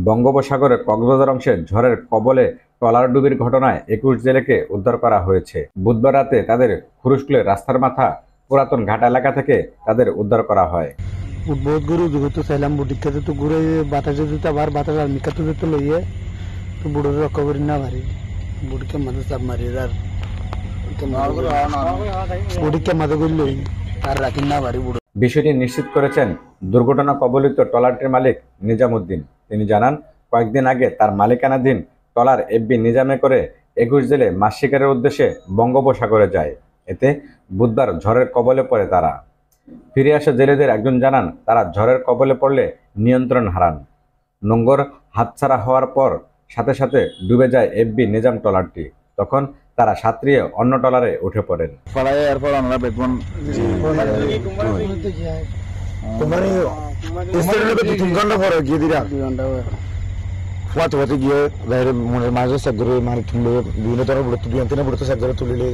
বঙ্গোপসাগরের কক্সবাজার অংশে ঝড়ের কবলে ট্রলার ডুবির ঘটনায় ২১ জেলেকে উদ্ধার করা হয়েছে। বুধবার রাতে তাদের খুরুশকুলের রাস্তার মাথা পুরাতন ঘাট এলাকা থেকে তাদের উদ্ধার করা হয়। বহুত গরু তো চাইলাম বুটিকাতে তো ঘুরে বাতাসে দিতে আবার বাতাস আর মিকাতে দিতে লইয়ে তো বুড়োর রক্ষা করি না ভারি বুড়িকে মাঝে চাপ মারি আর বুড়িকে মাঝে করি লই আর রাখি না ভারি বুড়ো। বিষয়টি নিশ্চিত করেছেন দুর্ঘটনা কবলিত ট্রলারটির মালিক নিজামুদ্দিন। তিনি জানান, কয়েকদিন আগে তার মালিকানাধীন ট্রলার এফবি নিজামে করে ২১ জেলে মাছ শিকারের উদ্দেশ্যে বঙ্গোপসাগরে যায়। এতে বুধবার ঝড়ের কবলে পড়ে তারা। ফিরে আসা জেলেদের একজন জানান, তারা ঝড়ের কবলে পড়লে নিয়ন্ত্রণ হারান। নোঙ্গর হাতছাড়া হওয়ার পর সাথে সাথে ডুবে যায় এফবি নিজাম ট্রলারটি। তখন তারা সাঁতরিয়ে অন্য ট্রলারে উঠে পড়েন। গিয়ে মনের মাঝে বিভিন্ন ধরনের তুলিলে